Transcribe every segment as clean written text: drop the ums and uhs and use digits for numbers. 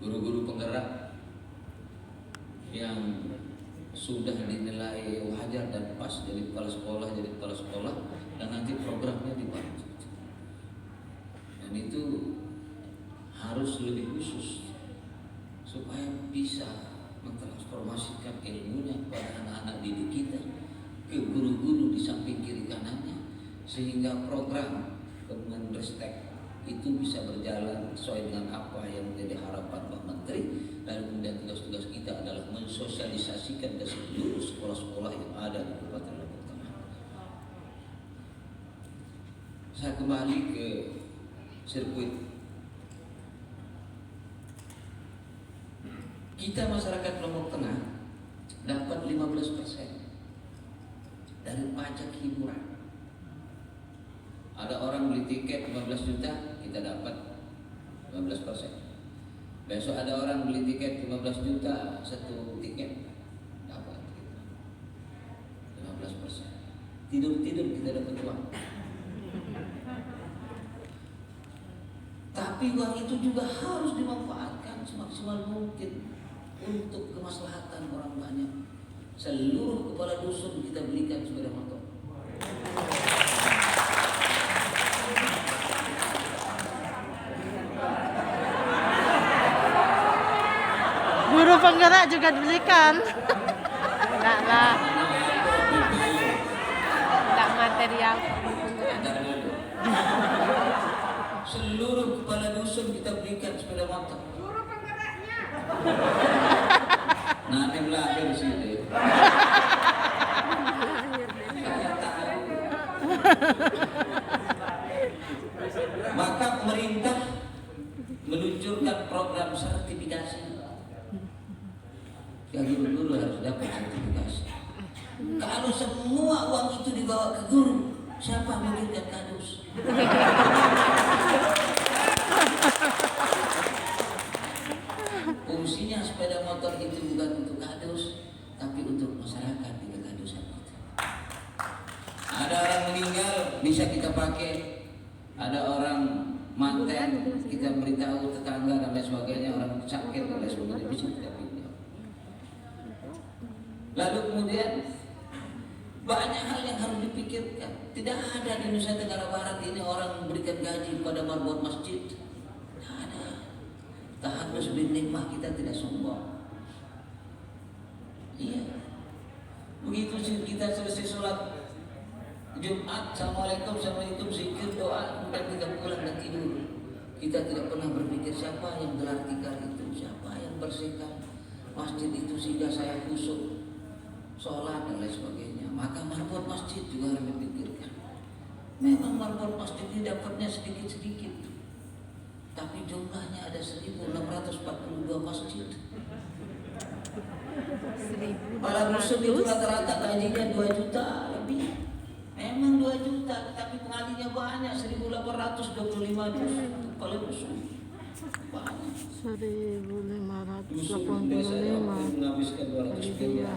guru-guru penggerak yang sudah dinilai wajar dan pas jadi kepala sekolah dan nanti programnya dibantu. Dan itu harus lebih khusus supaya bisa mentransformasikan ilmunya kepada anak-anak didik kita, ke guru-guru di samping kiri kanannya, sehingga program Kemenristek itu bisa berjalan sesuai dengan apa yang menjadi harapan Pak Menteri. Dan kemudian tugas-tugas kita adalah mensosialisasikan ke seluruh sekolah-sekolah yang ada di Kabupaten Lombok Tengah. Saya kembali ke sirkuit. Kita masyarakat Lombok Tengah dapat 15% dari pajak hiburan. Ada orang beli tiket 15 juta, kita dapat 15%. Besok ada orang beli tiket 15 juta satu tiket, dapat 15%. Tidur-tidur kita dapat uang. Tapi uang itu juga harus dimanfaatkan semaksimal mungkin untuk kemaslahatan orang banyak. Seluruh kepala dusun kita belikan sepeda motor. Guru penggerak juga dibelikan. Enggak lah. Enggak material. Seluruh kepala dusun kita berikan sepeda motor. Guru penggeraknya. Nanti lahir sini. Saya tahu. Maka pemerintah meluncurkan program sertifikasi. Ya, guru-guru harus dapat sertifikasi. Kalau semua uang itu dibawa ke guru, siapa memikirkan kadus? Fungsinya sepeda motor itu bukan untuk kadus, tapi untuk masyarakat di kekadusan itu. Ada orang meninggal bisa kita pakai, ada orang manten kita beritahu tetangga dan lain sebagainya, orang sakit dan lain sebagainya bisa kita pinjam. Lalu kemudian banyak hal yang harus dipikirkan. Tidak ada di Nusa Tenggara Barat ini orang memberikan gaji kepada marbot masjid. Tidak ada. Tahadus bin nikmah, kita tidak sombong. Iya. Begitu kita selesai sholat Jumat, Assalamualaikum, zikir, doa, kemudian kita pulang dan tidur. Kita tidak pernah berpikir siapa yang gelar tikar itu, siapa yang bersihkan masjid itu sehingga saya khusyuk sholat dan lain sebagainya. Maka marbot masjid juga harus dipikirkan. Memang marbot masjid ini dapatnya sedikit-sedikit, tapi jumlahnya ada 1.642 masjid. Para musuh itu rata-rata gajinya 2 juta lebih. Memang 2 juta, tapi pengalinya banyak, 1.825 kepala musuh. Banyak. 1.585 kali dia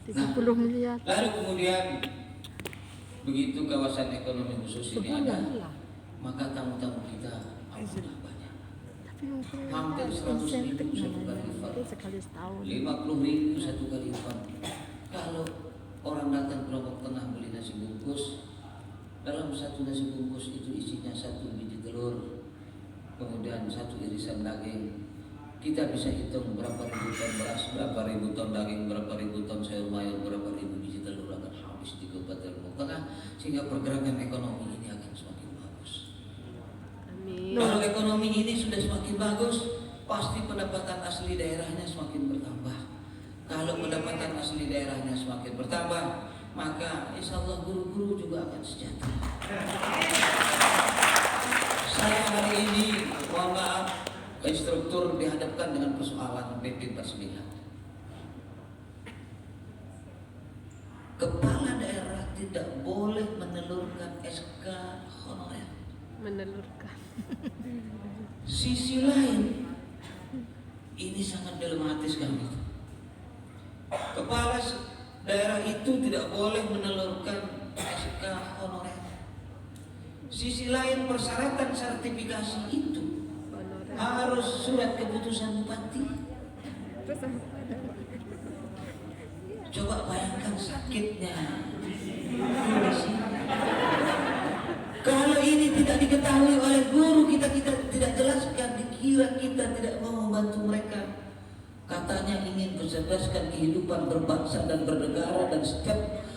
30 miliar. Lalu kemudian begitu kawasan ekonomi khusus ini ada, maka tamu-tamu kita alhamdulillah banyak. Hampir 100.000 satu kali lipat, 50.000 satu kali lipat. Kalau orang datang ke Lombok Tengah beli nasi bungkus, dalam satu nasi bungkus itu isinya 1 biji telur, kemudian 1 irisan daging. Kita bisa hitung berapa ribu ton beras, berapa ribu ton daging, berapa ribu ton sayur mayur, berapa ribu biji telur akan habis di Kabupaten Lombok Tengah, sehingga pergerakan ekonomi ini akan semakin bagus. Amin. Kalau ekonomi ini sudah semakin bagus, pasti pendapatan asli daerahnya semakin bertambah. Kalau pendapatan asli daerahnya semakin bertambah, maka insya Allah guru-guru juga akan sejahtera. Saya hari ini, mohon maaf, instruktur dihadapkan dengan persoalan PP 49. Kepala daerah tidak boleh menelurkan SK honorer. Menelurkan. Sisi lain, ini sangat dilematis kan gitu. Kepala daerah itu tidak boleh menelurkan SK honorer. Sisi lain, persyaratan sertifikasi itu harus harus surat keputusan bupati. Coba bayangkan sakitnya. Kalau ini tidak diketahui oleh guru, kita tidak jelaskan, dikira kita tidak mau membantu mereka. Katanya ingin mencerdaskan kehidupan berbangsa dan bernegara, dan setiap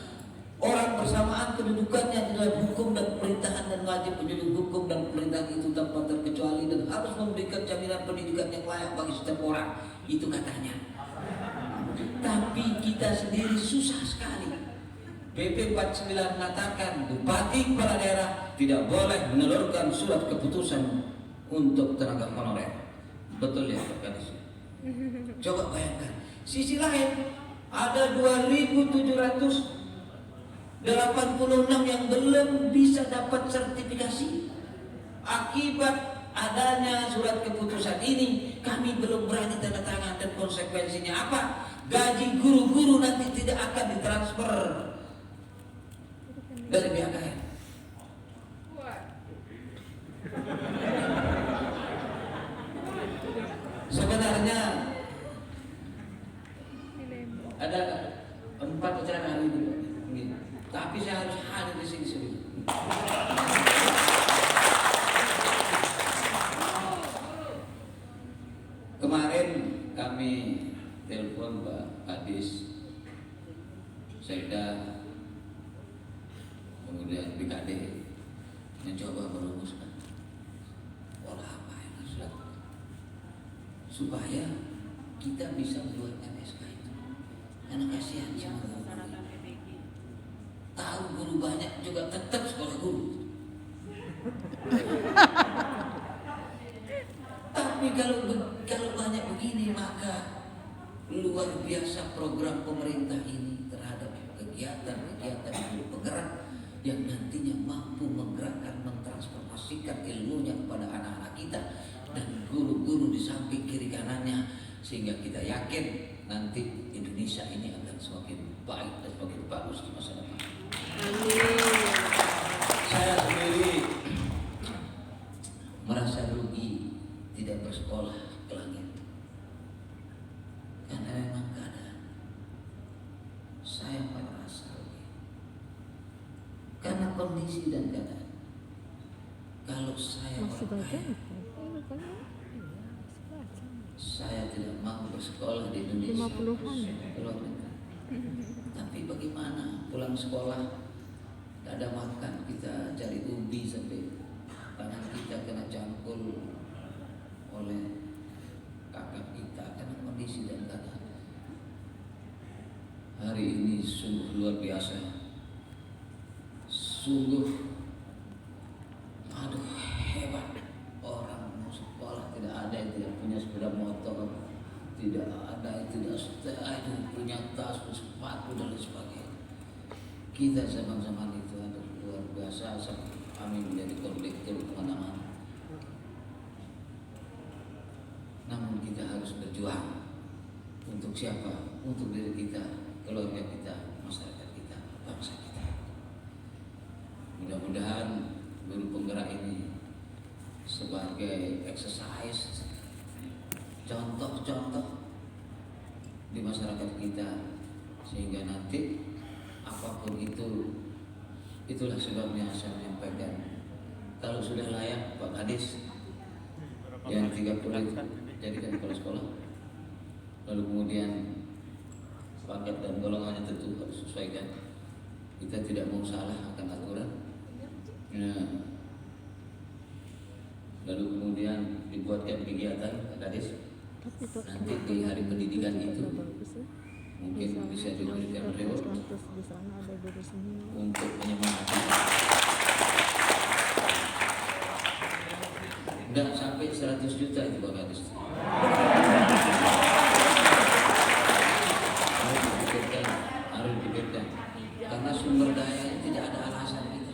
orang bersamaan kedudukannya dalam hukum dan pemerintahan, dan wajib menjadi hukum dan pemerintahan itu tanpa terkecuali, dan harus memberikan jaminan pendidikan yang layak bagi setiap orang. Itu katanya. Tapi kita sendiri susah sekali. PP 49 mengatakan bupati kepala daerah tidak boleh menelurkan surat keputusan untuk tenaga honorer. Betul ya Pak Kadis? Coba bayangkan. Sisi lain ada 2.786 yang belum bisa dapat sertifikasi. Akibat adanya surat keputusan ini, kami belum berani tanda tangan, dan konsekuensinya apa? Gaji guru-guru nanti tidak akan ditransfer dari BKN. Sebenarnya ada 4 acara hari itu, tapi saya harus hadir di sini sendiri. Kemarin kami telepon Pak Kadis, Sekda, kemudian BKD mencoba merumuskan pola apa yang harus dilakukan supaya kita bisa membuat MSK itu. Karena kasihan sama guru. Tahu guru banyak juga tetap sekolah guru. Tapi kalau banyak begini, maka luar biasa program pemerintah ini terhadap kegiatan-kegiatan guru penggerak yang nantinya mampu menggerakkan, mentransformasikan ilmunya kepada anak-anak kita dan guru-guru di samping kiri kanannya, sehingga kita yakin nanti Indonesia ini akan semakin baik dan semakin bagus di masa depan. Saya sendiri merasa rugi tidak bersekolah ke langit, karena memang keadaan saya merasa rugi karena kondisi dan keadaan. Kalau saya saya tidak mau bersekolah di Indonesia, keluar negeri. Tapi bagaimana pulang sekolah, tidak ada makan, kita cari ubi sampai tangan kita kena cangkul oleh kakak kita karena kondisi dan keadaan. Hari ini sungguh luar biasa, sungguh hebat. Orang mau sekolah tidak ada yang tidak punya sepeda motor, tidak ada yang tidak punya tas, sepatu dan lain sebagainya. Kita zaman-zaman itu ada luar biasa, kami menjadi kolektor kemana-mana. Namun kita harus berjuang untuk siapa? Untuk diri kita, keluarga kita, masyarakat kita, bangsa kita. Mudah-mudahan guru penggerak ini sebagai exercise, contoh-contoh di masyarakat kita, sehingga nanti apapun itu, itulah sebabnya saya menyampaikan, kalau sudah layak Pak Kadis yang 30 itu jadikan kepala sekolah, lalu kemudian paket dan golongannya tentu harus sesuaikan. Kita tidak mau salah akan aturan. Nah, lalu kemudian dibuatkan kegiatan Pak Kadis nanti di hari pendidikan itu mungkin bisa diberikan reward untuk menyemangati. Enggak sampai 100 juta itu Pak Kadis. Harus dipikirkan karena sumber daya tidak ada alasan kita.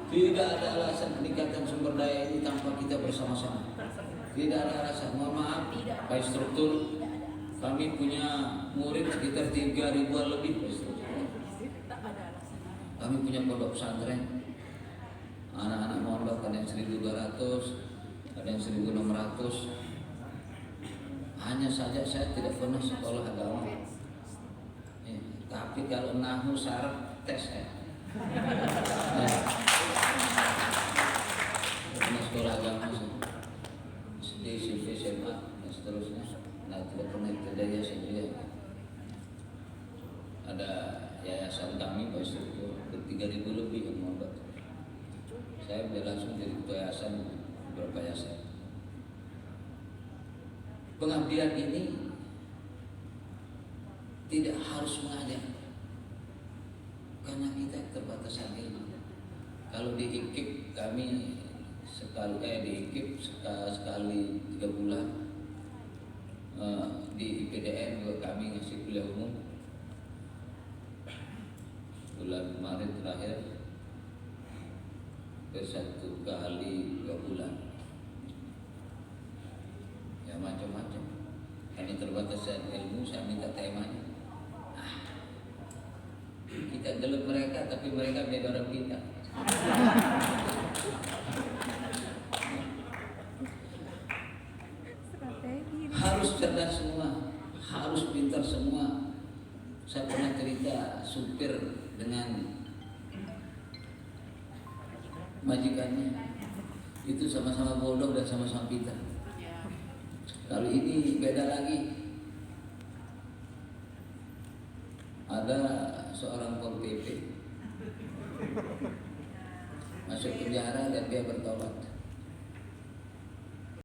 Tidak ada alasan peningkatan sumber daya ini tanpa kita bersama-sama. Tidak ada alasan. Mohon maaf, Pak Instruktur, kami punya murid sekitar 3.000-an lebih Pak Instruktur. Kami punya pondok pesantren, anak-anak mondok ada yang 1.200, ada yang 1.600. hanya saja saya tidak pernah sekolah agama. Ya, tapi kalau nahu syarat tes saya. Ya. Pernah sekolah agama SD, SMP, SMA dan seterusnya. Nah, tidak pernah terjadi sendiri. Ada yayasan kami Pak Instruktur 3.000 lebih yang mondok. Saya sudah langsung jadi ketua yayasan beberapa yayasan. Pengabdian ini tidak harus mengajar, karena kita keterbatasan ilmu. Kalau di IKIP kami sekali 3 bulan, di IPDN juga kami ngasih kuliah umum. Bulan kemarin terakhir ke 1 kali 2 bulan. Ya macam-macam. Karena terbatasan ilmu, saya minta temanya. Kita gelut mereka, tapi mereka menjadi orang pintar. Harus cerdas semua, harus pintar semua. Saya pernah cerita supir dengan majikannya, itu sama-sama bodoh dan sama-sama pintar. Kalau ini beda lagi. Ada seorang Pol PP masuk penjara dan dia bertobat.